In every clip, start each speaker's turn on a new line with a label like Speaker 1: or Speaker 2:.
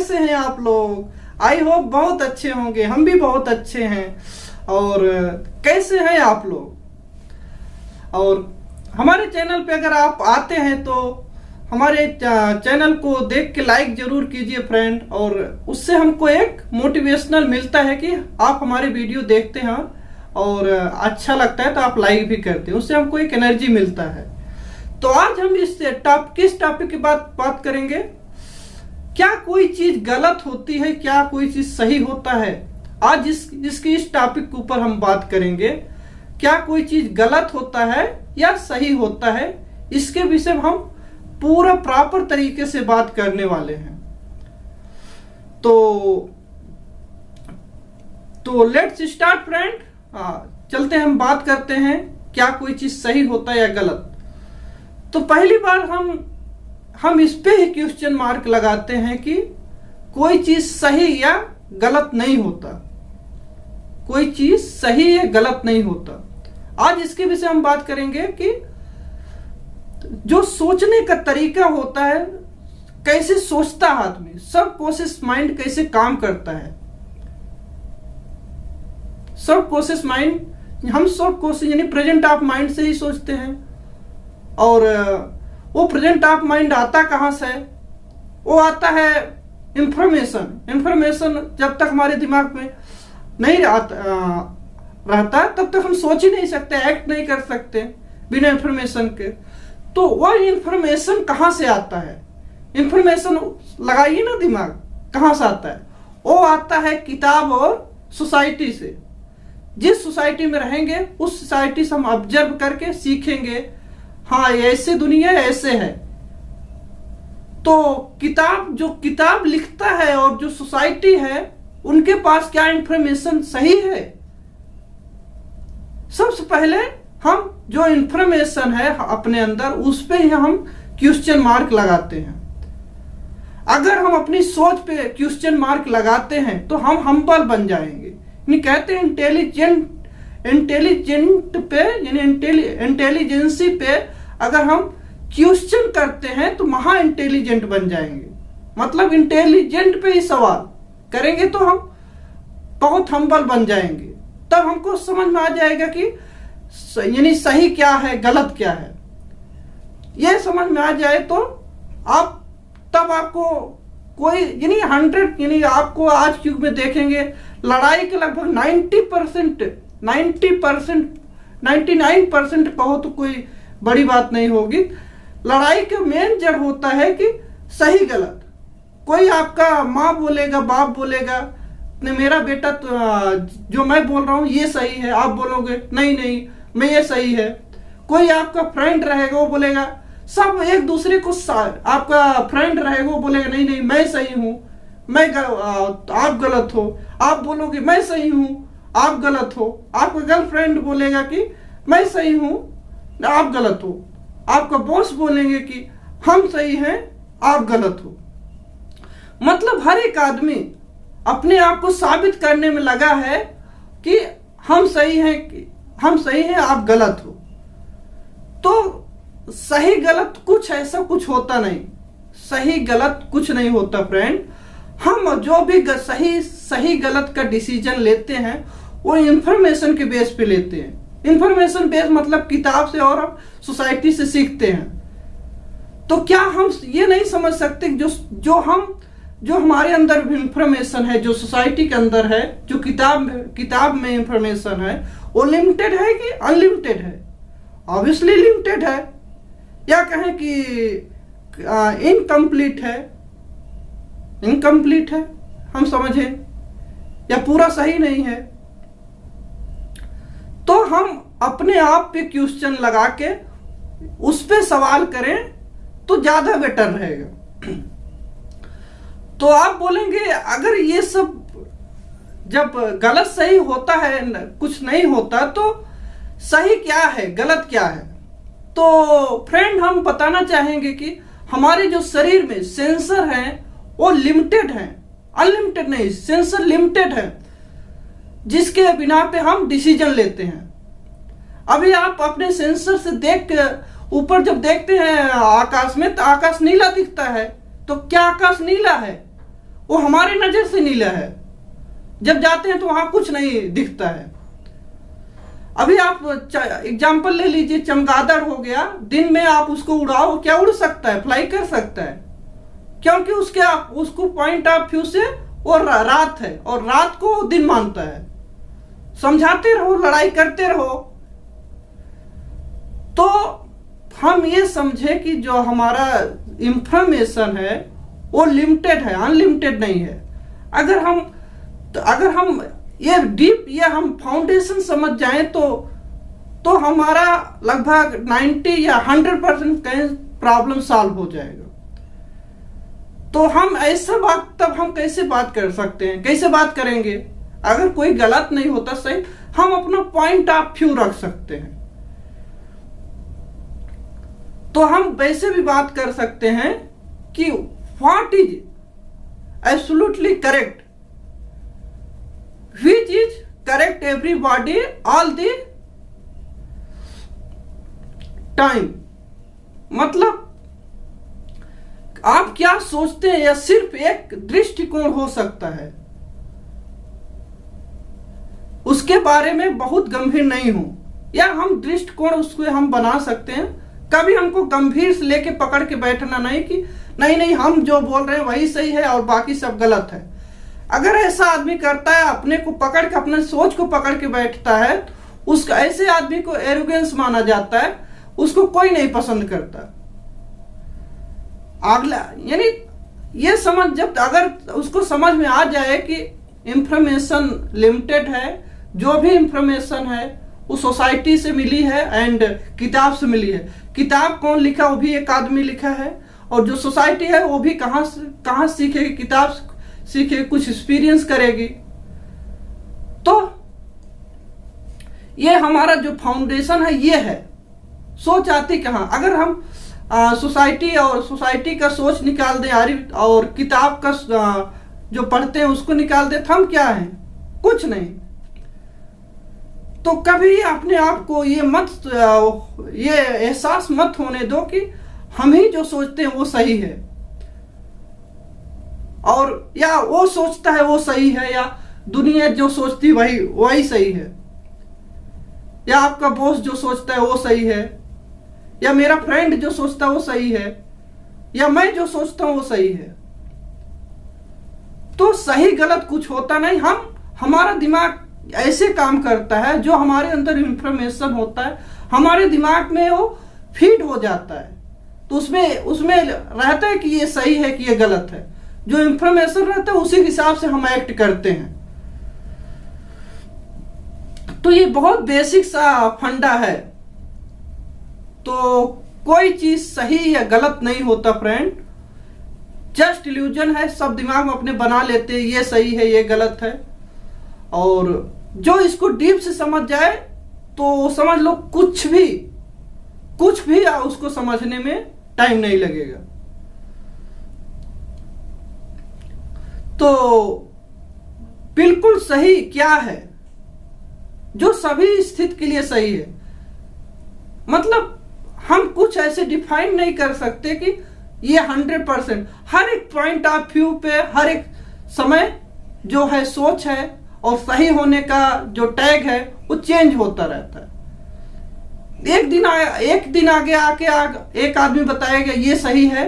Speaker 1: कैसे हैं आप लोग? आई होप बहुत अच्छे होंगे, हम भी बहुत अच्छे हैं। और कैसे हैं आप लोग? और हमारे चैनल पे अगर आप आते हैं तो हमारे चैनल को देख के लाइक जरूर कीजिए फ्रेंड, और उससे हमको एक मोटिवेशनल मिलता है कि आप हमारे वीडियो देखते हैं और अच्छा लगता है तो आप लाइक भी करते हैं, उससे हमको एक एनर्जी मिलता है। तो आज हम किस टॉपिक की बात करेंगे? क्या कोई चीज गलत होती है, क्या कोई चीज सही होता है? आज इस टॉपिक के ऊपर हम बात करेंगे। क्या कोई चीज गलत होता है या सही होता है, इसके विषय में हम पूरा प्रॉपर तरीके से बात करने वाले हैं। तो लेट्स स्टार्ट फ्रेंड। चलते हैं, हम बात करते हैं क्या कोई चीज सही होता है या गलत। तो पहली बार हम इस पे ही क्वेश्चन मार्क लगाते हैं कि कोई चीज सही या गलत नहीं होता, कोई चीज सही या गलत नहीं होता। आज इसके विषय हम बात करेंगे कि जो सोचने का तरीका होता है, कैसे सोचता है आदमी, सबकॉन्शियस माइंड कैसे काम करता है। सबकॉन्शियस माइंड, हम सबकॉन्शियस यानी प्रेजेंट ऑफ माइंड से ही सोचते हैं। और वो प्रेजेंट ऑफ माइंड आता कहां से? वो आता है इंफॉर्मेशन जब तक हमारे दिमाग में नहीं रहता तब तक हम सोच ही नहीं सकते, एक्ट नहीं कर सकते बिना इंफॉर्मेशन के। तो वह इंफॉर्मेशन कहां से आता है? इंफॉर्मेशन लगाइए ना, दिमाग कहां से आता है? वो आता है किताब और सोसाइटी से। जिस सोसाइटी में रहेंगे उस सोसाइटी से हम ऑब्जर्व करके सीखेंगे, हाँ ऐसे दुनिया ऐसे है। तो जो किताब लिखता है और जो सोसाइटी है उनके पास क्या इंफॉर्मेशन सही है? सबसे पहले हम जो इंफॉर्मेशन है अपने अंदर, उस पे ही हम क्वेश्चन मार्क लगाते हैं। अगर हम अपनी सोच पे क्वेश्चन मार्क लगाते हैं तो हम हम्बल बन जाएंगे। नहीं कहते इंटेलिजेंट पे यानी इंटेलिजेंसी पे अगर हम क्वेश्चन करते हैं तो महा इंटेलिजेंट बन जाएंगे। मतलब इंटेलिजेंट पे ही सवाल करेंगे तो हम बहुत हम्बल बन जाएंगे। तब हमको समझ में आ जाएगा कि यानी सही क्या है, गलत क्या है। यह समझ में आ जाए तो तब आपको कोई यानी 100 यानी आपको आज के युग में देखेंगे लड़ाई के लगभग 99% कहो तो कोई बड़ी बात नहीं होगी। लड़ाई का मेन जड़ होता है कि सही गलत। कोई आपका माँ बोलेगा, बाप बोलेगा, मेरा बेटा तो जो मैं बोल रहा हूं ये सही है, आप बोलोगे नहीं मैं ये सही है। कोई आपका फ्रेंड रहेगा वो बोलेगा, सब एक दूसरे को, आपका फ्रेंड रहेगा वो बोलेगा नहीं मैं सही हूं, आप गलत हो। आप बोलोगे मैं सही हूं, आप गलत हो। आपका गर्लफ्रेंड बोलेगा कि मैं सही हूं, आप गलत हो। आपका बॉस बोलेंगे कि हम सही हैं, आप गलत हो। मतलब हर एक आदमी अपने आप को साबित करने में लगा है कि हम सही हैं, आप गलत हो। तो सही गलत कुछ ऐसा कुछ होता नहीं, सही गलत कुछ नहीं होता फ्रेंड। हम जो भी सही गलत का डिसीजन लेते हैं वो इंफॉर्मेशन के बेस पे लेते हैं। इंफॉर्मेशन बेस मतलब किताब से और हम सोसाइटी से सीखते हैं। तो क्या हम ये नहीं समझ सकते जो हमारे अंदर इंफॉर्मेशन है, जो सोसाइटी के अंदर है, जो किताब में इंफॉर्मेशन है, वो लिमिटेड है कि अनलिमिटेड है? ऑब्वियसली लिमिटेड है, या कहें कि इनकम्प्लीट है, हम समझें, या पूरा सही नहीं है। तो हम अपने आप पे क्वेश्चन लगा के उस पे सवाल करें तो ज्यादा बेटर रहेगा। तो आप बोलेंगे अगर ये सब जब गलत सही होता है, कुछ नहीं होता, तो सही क्या है, गलत क्या है? तो फ्रेंड हम बताना चाहेंगे कि हमारे जो शरीर में सेंसर हैं वो लिमिटेड हैं, अनलिमिटेड नहीं। सेंसर लिमिटेड है जिसके बिना पे हम डिसीजन लेते हैं। अभी आप अपने सेंसर से देख ऊपर जब देखते हैं आकाश में, तो आकाश नीला दिखता है। तो क्या आकाश नीला है? वो हमारे नजर से नीला है, जब जाते हैं तो वहां कुछ नहीं दिखता है। अभी आप एग्जाम्पल ले लीजिए, चमगादड़ हो गया, दिन में आप उसको उड़ाओ, क्या उड़ सकता है, फ्लाई कर सकता है, क्योंकि उसको पॉइंट ऑफ व्यू से वो रात है और रात को दिन मानता है। समझाते रहो, लड़ाई करते रहो। तो हम ये समझे कि जो हमारा इंफॉर्मेशन है वो लिमिटेड है, अनलिमिटेड नहीं है। अगर हम ये डीप, ये हम फाउंडेशन समझ जाएं तो हमारा लगभग 90 या 100% प्रॉब्लम सॉल्व हो जाएगा। तो हम ऐसा बात, तब हम कैसे बात कर सकते हैं, कैसे बात करेंगे? अगर कोई गलत नहीं होता, सही, हम अपना पॉइंट ऑफ व्यू रख सकते हैं। तो हम वैसे भी बात कर सकते हैं कि what is absolutely correct, which is correct everybody all the time। मतलब आप क्या सोचते हैं, या सिर्फ एक दृष्टिकोण हो सकता है, उसके बारे में बहुत गंभीर नहीं हो, या हम दृष्टिकोण उसको हम बना सकते हैं। कभी हमको गंभीर से लेके पकड़ के बैठना नहीं कि नहीं हम जो बोल रहे हैं वही सही है और बाकी सब गलत है। अगर ऐसा आदमी करता है, अपने को पकड़ के, अपने सोच को पकड़ के बैठता है, उसका ऐसे आदमी को एरोगेंस माना जाता है, उसको कोई नहीं पसंद करता। अगला यानी ये समझ, जब अगर उसको समझ में आ जाए कि इंफॉर्मेशन लिमिटेड है, जो भी इंफॉर्मेशन है वो सोसाइटी से मिली है एंड किताब से मिली है। किताब कौन लिखा, वो भी एक आदमी लिखा है, और जो सोसाइटी है वो भी कहां सीखेगी, किताब सीखे, कुछ एक्सपीरियंस करेगी। तो ये हमारा जो फाउंडेशन है ये है। सोच आती कहां? अगर हम सोसाइटी और सोसाइटी का सोच निकाल दें और किताब का जो पढ़ते हैं उसको निकाल दें, तो हम क्या हैं? कुछ नहीं। तो कभी अपने आप को ये एहसास मत होने दो कि हम ही जो सोचते हैं वो सही है, और या वो सोचता है वो सही है, या दुनिया जो सोचती वही सही है, या आपका बॉस जो सोचता है वो सही है, या मेरा फ्रेंड जो सोचता है वो सही है, या मैं जो सोचता हूं वो सही है। तो सही गलत कुछ होता नहीं। हमारा दिमाग ऐसे काम करता है, जो हमारे अंदर इंफॉर्मेशन होता है हमारे दिमाग में वो फीड हो जाता है, तो उसमें रहता है कि ये सही है कि ये गलत है। जो इंफॉर्मेशन रहता है उसी हिसाब से हम एक्ट करते हैं। तो ये बहुत बेसिक सा फंडा है। तो कोई चीज सही या गलत नहीं होता फ्रेंड, जस्ट इल्यूजन है। सब दिमाग में अपने बना लेते हैं ये सही है ये गलत है, और जो इसको डीप से समझ जाए तो समझ लो कुछ भी उसको समझने में टाइम नहीं लगेगा। तो बिल्कुल सही क्या है, जो सभी स्थिति के लिए सही है। मतलब हम कुछ ऐसे डिफाइन नहीं कर सकते कि ये 100%, हर एक पॉइंट ऑफ व्यू पे हर एक समय जो है सोच है और सही होने का जो टैग है वो चेंज होता रहता है। एक दिन आगे आके एक आदमी बताएगा ये सही है,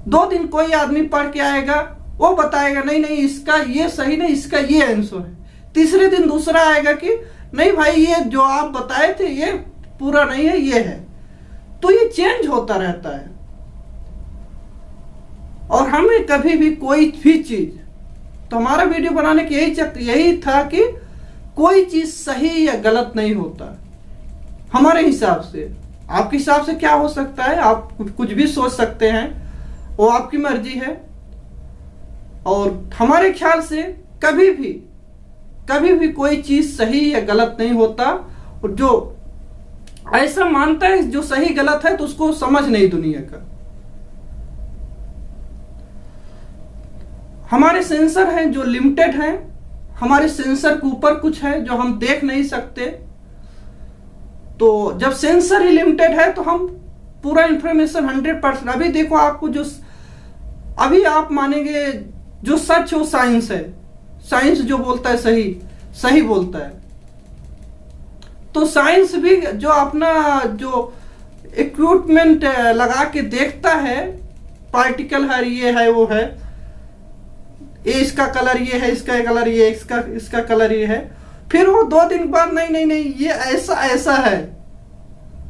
Speaker 1: 2 दिन कोई आदमी पढ़ के आएगा वो बताएगा नहीं इसका ये सही नहीं, इसका ये आंसर है। तीसरे दिन दूसरा आएगा कि नहीं भाई ये जो आप बताए थे ये पूरा नहीं है, ये है। तो ये चेंज होता रहता है। और हमें कभी भी कोई भी चीज, तो हमारा वीडियो बनाने की यही था कि कोई चीज सही या गलत नहीं होता हमारे हिसाब से। आपके हिसाब से क्या हो सकता है, आप कुछ भी सोच सकते हैं, वो आपकी मर्जी है। और हमारे ख्याल से कभी भी कोई चीज सही या गलत नहीं होता। और जो ऐसा मानता है जो सही गलत है तो उसको समझ नहीं दुनिया का। हमारे सेंसर हैं जो लिमिटेड हैं, हमारे सेंसर के ऊपर कुछ है जो हम देख नहीं सकते। तो जब सेंसर ही लिमिटेड है तो हम पूरा इंफॉर्मेशन 100%, अभी देखो आपको जो अभी आप मानेंगे जो सच हो साइंस है, साइंस जो बोलता है सही सही बोलता है। तो साइंस भी जो अपना जो इक्विपमेंट लगा के देखता है, पार्टिकल है, ये है वो है, ये इसका कलर ये है, इसका कलर ये, इसका कलर ये है, फिर वो 2 दिन बाद नहीं नहीं नहीं ये ऐसा ऐसा है,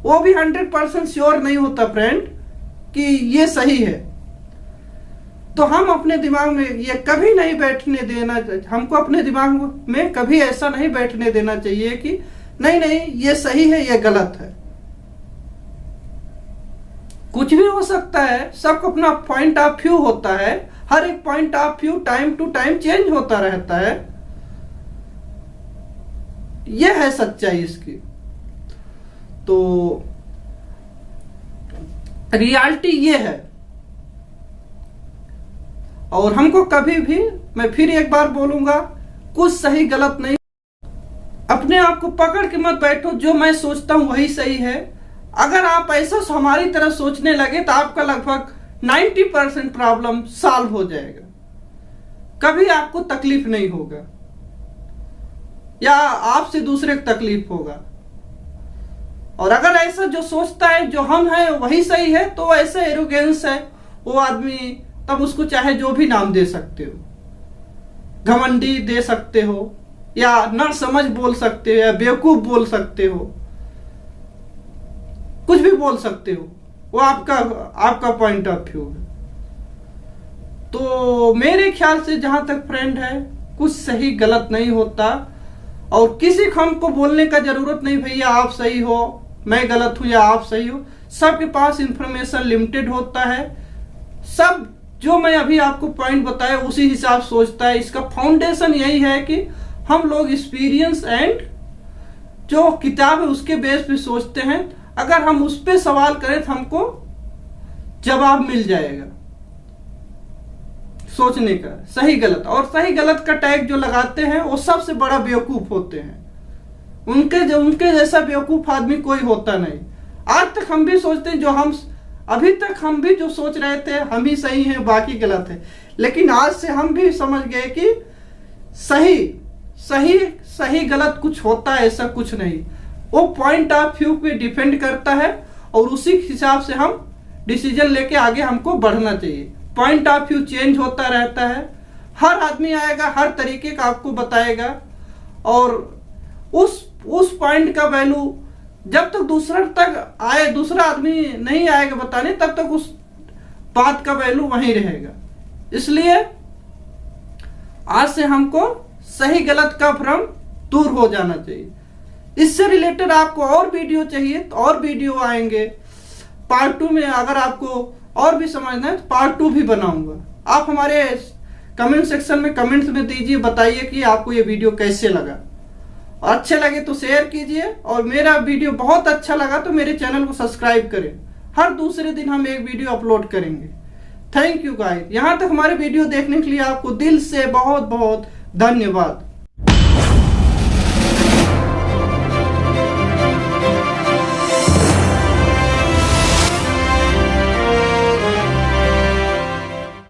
Speaker 1: वो भी 100% श्योर नहीं होता फ्रेंड कि ये सही है। तो हम अपने दिमाग में ये कभी नहीं बैठने देना, हमको अपने दिमाग में कभी ऐसा नहीं बैठने देना चाहिए कि नहीं नहीं ये सही है ये गलत है। कुछ भी हो सकता है, सबका अपना पॉइंट ऑफ व्यू होता है, हर एक point of view time to time change होता रहता है। यह है सच्चाई इसकी। तो रियलिटी ये है। और हमको कभी भी, मैं फिर एक बार बोलूंगा, कुछ सही गलत नहीं। अपने आप को पकड़ के मत बैठो, जो मैं सोचता हूं वही सही है। अगर आप ऐसा हमारी तरह सोचने लगे तो आपका लगभग 90% प्रॉब्लम सॉल्व हो जाएगा, कभी आपको तकलीफ नहीं होगा या आपसे दूसरे को तकलीफ होगा। और अगर ऐसा जो सोचता है जो हम हैं वही सही है, तो ऐसा एरोगेंस है वो आदमी, तब उसको चाहे जो भी नाम दे सकते हो, घमंडी दे सकते हो, या ना समझ बोल सकते हो, या बेवकूफ बोल सकते हो, कुछ भी बोल सकते हो, वो आपका पॉइंट ऑफ व्यू है। तो मेरे ख्याल से जहां तक फ्रेंड है, कुछ सही गलत नहीं होता, और किसी को हमको बोलने का जरूरत नहीं भैया आप सही हो मैं गलत हूं या आप सही हो। सबके पास इंफॉर्मेशन लिमिटेड होता है, सब जो मैं अभी आपको पॉइंट बताया उसी हिसाब सोचता है। इसका फाउंडेशन यही है कि हम लोग एक्सपीरियंस एंड जो किताब है उसके बेस पे सोचते हैं। अगर हम उस पे सवाल करें तो हमको जवाब मिल जाएगा सोचने का, सही गलत। और सही गलत का टैग जो लगाते हैं वो सबसे बड़ा बेवकूफ होते हैं। उनके जैसा बेवकूफ आदमी कोई होता नहीं। आज तक हम भी सोचते हैं, जो हम अभी तक हम भी जो सोच रहे थे हम ही सही हैं बाकी गलत है, लेकिन आज से हम भी समझ गए कि सही गलत कुछ होता है, ऐसा कुछ नहीं। वो पॉइंट ऑफ व्यू पे डिपेंड करता है, और उसी हिसाब से हम डिसीजन लेके आगे हमको बढ़ना चाहिए। पॉइंट ऑफ व्यू चेंज होता रहता है, हर आदमी आएगा हर तरीके का आपको बताएगा, और उस पॉइंट का वैल्यू जब तक दूसरा आदमी नहीं आएगा बताने, तब तक उस बात का वैल्यू वहीं रहेगा। इसलिए आज से हमको सही गलत का भ्रम दूर हो जाना चाहिए। इससे रिलेटेड आपको और वीडियो चाहिए तो और वीडियो आएंगे। पार्ट 2 में अगर आपको और भी समझना है तो पार्ट 2 भी बनाऊंगा। आप हमारे कमेंट सेक्शन में कमेंट्स में दीजिए, बताइए कि आपको ये वीडियो कैसे लगा। और अच्छे लगे तो शेयर कीजिए, और मेरा वीडियो बहुत अच्छा लगा तो मेरे चैनल को सब्सक्राइब करें। हर दूसरे दिन हम एक वीडियो अपलोड करेंगे। थैंक यू गाइस, यहां तक हमारे वीडियो देखने के लिए आपको दिल से बहुत बहुत धन्यवाद।